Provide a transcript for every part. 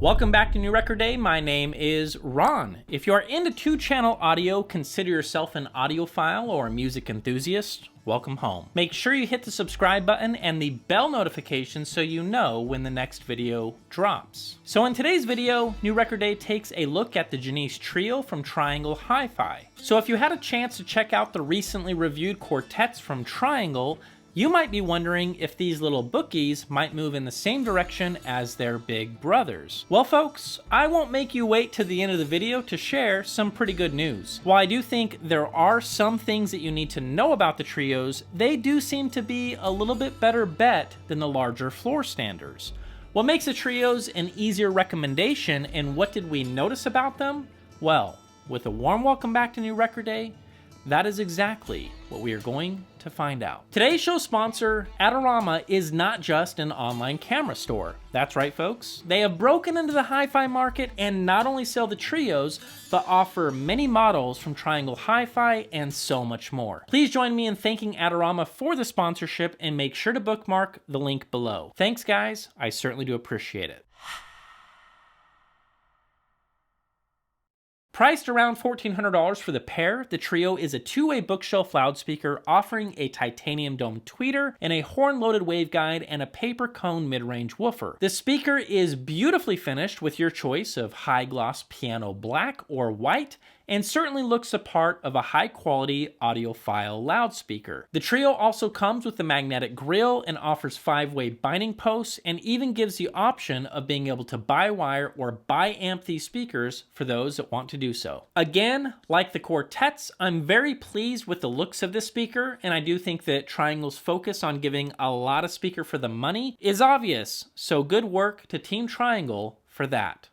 Welcome back to New Record Day. My name is Ron. If you are into two-channel audio, consider yourself an audiophile or a music enthusiast. Welcome home. Make sure you hit the subscribe button and the bell notification so you know when the next video drops. So in today's video, New Record Day takes a look at the Genese Trio from Triangle Hi-Fi. So if you had a chance to check out the recently reviewed Quartets from Triangle, you might be wondering if these little bookies might move in the same direction as their big brothers. Well folks, I won't make you wait to the end of the video to share some pretty good news. While I do think there are some things that you need to know about the trios, they do seem to be a little bit better bet than the larger floor standers. What makes the trios an easier recommendation, and what did we notice about them? Well, with a warm welcome back to New Record Day, that is exactly what we are going to find out. Today's show sponsor, Adorama, is not just an online camera store. That's right, folks. They have broken into the hi-fi market and not only sell the trios, but offer many models from Triangle Hi-Fi and so much more. Please join me in thanking Adorama for the sponsorship and make sure to bookmark the link below. Thanks, guys. I certainly do appreciate it. Priced around $1,400 for the pair, the Trio is a two-way bookshelf loudspeaker offering a titanium dome tweeter and a horn-loaded waveguide and a paper cone mid-range woofer. The speaker is beautifully finished with your choice of high-gloss piano black or white, and certainly looks the part of a high-quality audiophile loudspeaker. The Trio also comes with a magnetic grille and offers 5-way binding posts, and even gives the option of being able to buy wire or buy amp these speakers for those that want to do so. Again, like the Quartets, I'm very pleased with the looks of this speaker, and I do think that Triangle's focus on giving a lot of speaker for the money is obvious, so good work to Team Triangle for that.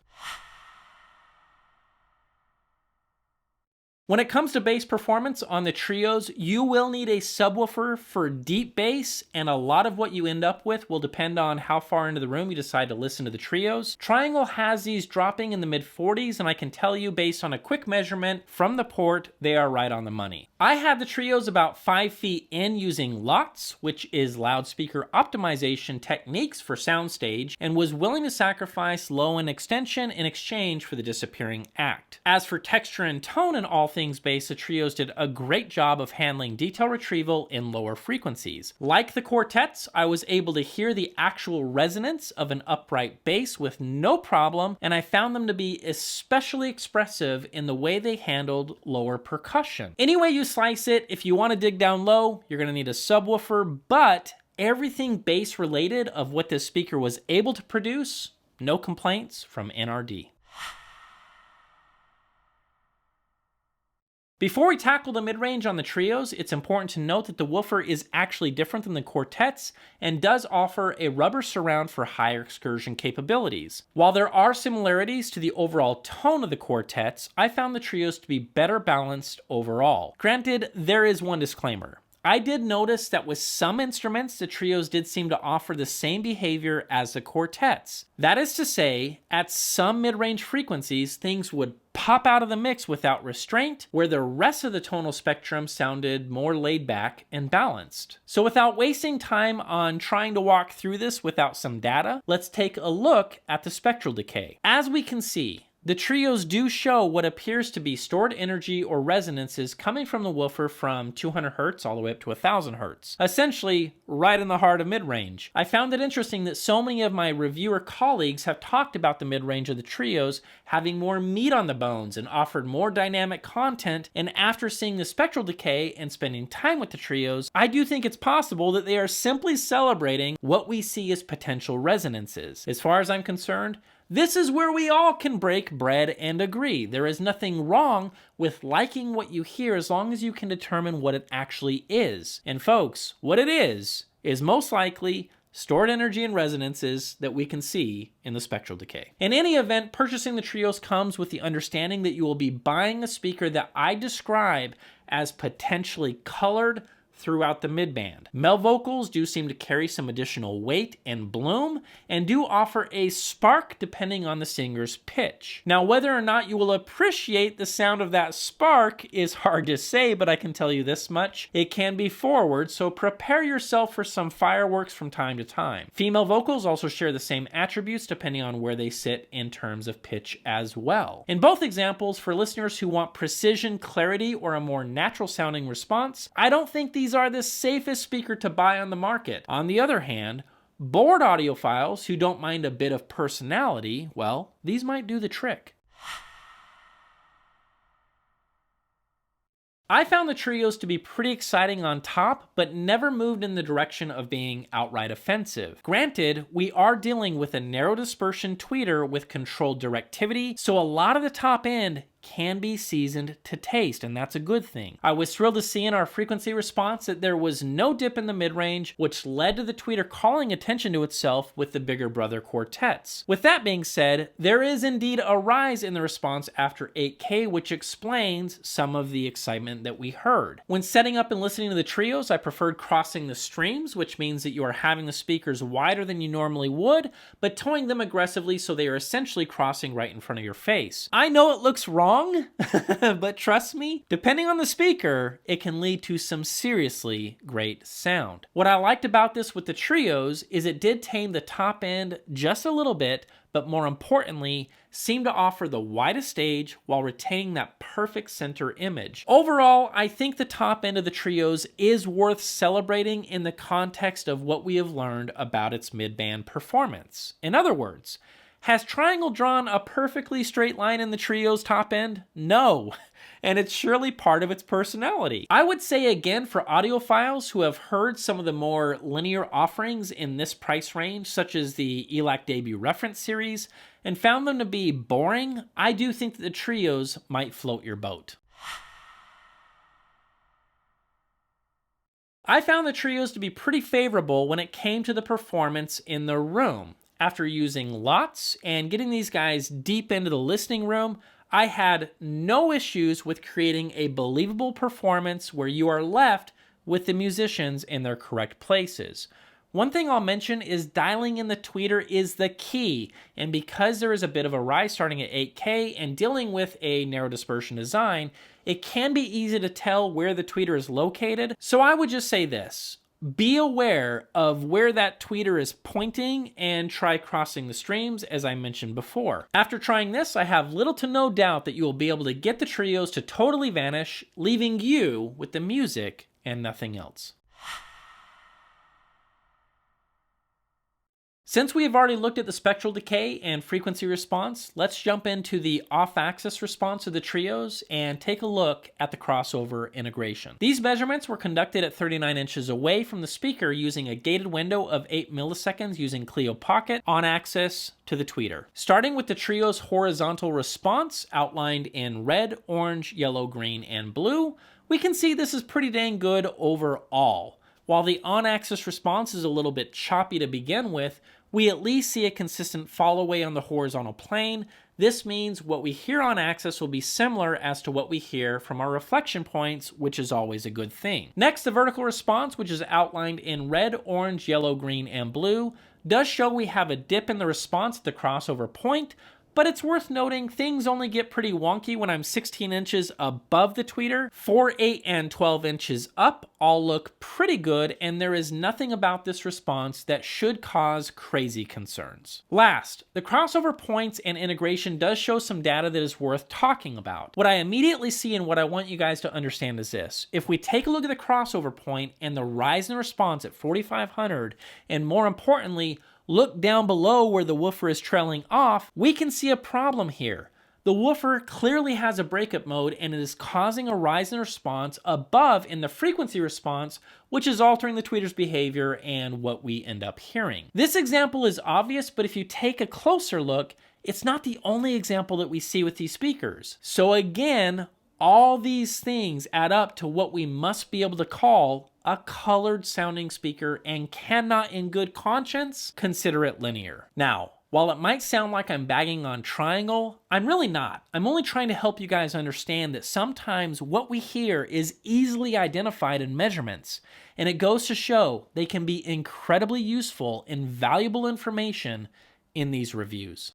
When it comes to bass performance on the trios, you will need a subwoofer for deep bass, and a lot of what you end up with will depend on how far into the room you decide to listen to the trios. Triangle has these dropping in the mid-40s, and I can tell you based on a quick measurement from the port, they are right on the money. I had the trios about 5 feet in using LOTS, which is loudspeaker optimization techniques for soundstage, and was willing to sacrifice low end extension in exchange for the disappearing act. As for texture and tone and all things bass, the trios did a great job of handling detail retrieval in lower frequencies. Like the Quartets, I was able to hear the actual resonance of an upright bass with no problem, and I found them to be especially expressive in the way they handled lower percussion. Any way you slice it, if you want to dig down low, you're going to need a subwoofer, but everything bass related of what this speaker was able to produce, no complaints from NRD. Before we tackle the mid-range on the trios, it's important to note that the woofer is actually different than the Quartets and does offer a rubber surround for higher excursion capabilities. While there are similarities to the overall tone of the Quartets, I found the trios to be better balanced overall. Granted, there is one disclaimer. I did notice that with some instruments, the trios did seem to offer the same behavior as the Quartets. That is to say, at some mid-range frequencies, things would pop out of the mix without restraint, where the rest of the tonal spectrum sounded more laid back and balanced. So without wasting time on trying to walk through this without some data, let's take a look at the spectral decay. As we can see, the trios do show what appears to be stored energy or resonances coming from the woofer from 200 Hz all the way up to 1000 Hz, essentially right in the heart of mid-range. I found it interesting that so many of my reviewer colleagues have talked about the mid-range of the trios having more meat on the bones and offered more dynamic content, and after seeing the spectral decay and spending time with the trios, I do think it's possible that they are simply celebrating what we see as potential resonances. As far as I'm concerned, this is where we all can break bread and agree. There is nothing wrong with liking what you hear as long as you can determine what it actually is. And folks, what it is most likely stored energy and resonances that we can see in the spectral decay. In any event, purchasing the trios comes with the understanding that you will be buying a speaker that I describe as potentially colored, throughout the midband. Male vocals do seem to carry some additional weight and bloom, and do offer a spark depending on the singer's pitch. Now, whether or not you will appreciate the sound of that spark is hard to say, but I can tell you this much: it can be forward, so prepare yourself for some fireworks from time to time. Female vocals also share the same attributes depending on where they sit in terms of pitch as well. In both examples, for listeners who want precision, clarity, or a more natural sounding response, I don't think these are the safest speaker to buy on the market. On the other hand, bored audiophiles who don't mind a bit of personality, well, these might do the trick. I found the trios to be pretty exciting on top, but never moved in the direction of being outright offensive. Granted, we are dealing with a narrow dispersion tweeter with controlled directivity, so a lot of the top end can be seasoned to taste, and that's a good thing. I was thrilled to see in our frequency response that there was no dip in the mid-range, which led to the tweeter calling attention to itself with the bigger brother Quartets. With that being said, there is indeed a rise in the response after 8K, which explains some of the excitement that we heard. When setting up and listening to the trios, I preferred crossing the streams, which means that you are having the speakers wider than you normally would, but towing them aggressively so they are essentially crossing right in front of your face. I know it looks wrong, but trust me, depending on the speaker, it can lead to some seriously great sound. What I liked about this with the trios is it did tame the top end just a little bit, but more importantly, seemed to offer the widest stage while retaining that perfect center image. Overall, I think the top end of the trios is worth celebrating in the context of what we have learned about its mid-band performance. In other words, has Triangle drawn a perfectly straight line in the trio's top end? No, and it's surely part of its personality. I would say again, for audiophiles who have heard some of the more linear offerings in this price range, such as the ELAC Debut Reference Series, and found them to be boring, I do think that the trios might float your boat. I found the trios to be pretty favorable when it came to the performance in the room. After using lots and getting these guys deep into the listening room, I had no issues with creating a believable performance where you are left with the musicians in their correct places. One thing I'll mention is dialing in the tweeter is the key, and because there is a bit of a rise starting at 8K and dealing with a narrow dispersion design, it can be easy to tell where the tweeter is located. So I would just say this: be aware of where that tweeter is pointing and try crossing the streams, as I mentioned before. After trying this, I have little to no doubt that you will be able to get the trios to totally vanish, leaving you with the music and nothing else. Since we have already looked at the spectral decay and frequency response, let's jump into the off-axis response of the trios and take a look at the crossover integration. These measurements were conducted at 39 inches away from the speaker using a gated window of 8 milliseconds using Clio Pocket on axis to the tweeter. Starting with the trio's horizontal response outlined in red, orange, yellow, green, and blue, we can see this is pretty dang good overall. While the on-axis response is a little bit choppy to begin with, we at least see a consistent fall away on the horizontal plane. This means what we hear on axis will be similar as to what we hear from our reflection points, which is always a good thing. Next, the vertical response, which is outlined in red, orange, yellow, green, and blue, does show we have a dip in the response at the crossover point, but it's worth noting things only get pretty wonky when I'm 16 inches above the tweeter. 4, 8, and 12 inches up all look pretty good, and there is nothing about this response that should cause crazy concerns. Last, the crossover points and integration does show some data that is worth talking about. What I immediately see and what I want you guys to understand is this: if we take a look at the crossover point and the rise in response at 4500, and more importantly, look down below where the woofer is trailing off, we can see a problem here. The woofer clearly has a breakup mode and it is causing a rise in response above in the frequency response, which is altering the tweeter's behavior and what we end up hearing. This example is obvious, but if you take a closer look, it's not the only example that we see with these speakers. So again, all these things add up to what we must be able to call a colored sounding speaker and cannot in good conscience consider it linear. Now, While it might sound like I'm bagging on Triangle, I'm really not. I'm only trying to help you guys understand that sometimes what we hear is easily identified in measurements, and it goes to show they can be incredibly useful and valuable information in these reviews.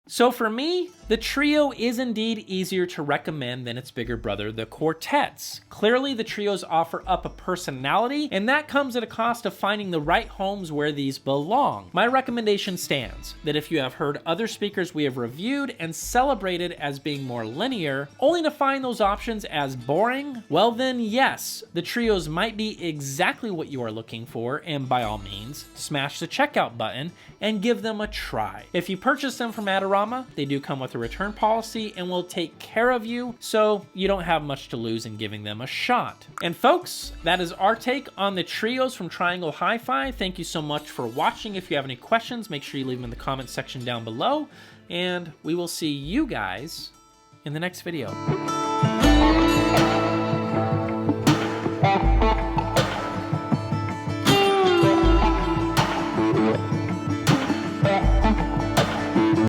So for me, the Trio is indeed easier to recommend than its bigger brother, the Quartets. Clearly, the Trios offer up a personality, and that comes at a cost of finding the right homes where these belong. My recommendation stands, that if you have heard other speakers we have reviewed and celebrated as being more linear, only to find those options as boring, well then yes, the Trios might be exactly what you are looking for, and by all means, smash the checkout button and give them a try. If you purchase them from Adorama, they do come with a return policy and will take care of you, so you don't have much to lose in giving them a shot. And folks, that is our take on the Trios from Triangle Hi-Fi. Thank you so much for watching. If you have any questions, make sure you leave them in the comments section down below, and we will see you guys in the next video.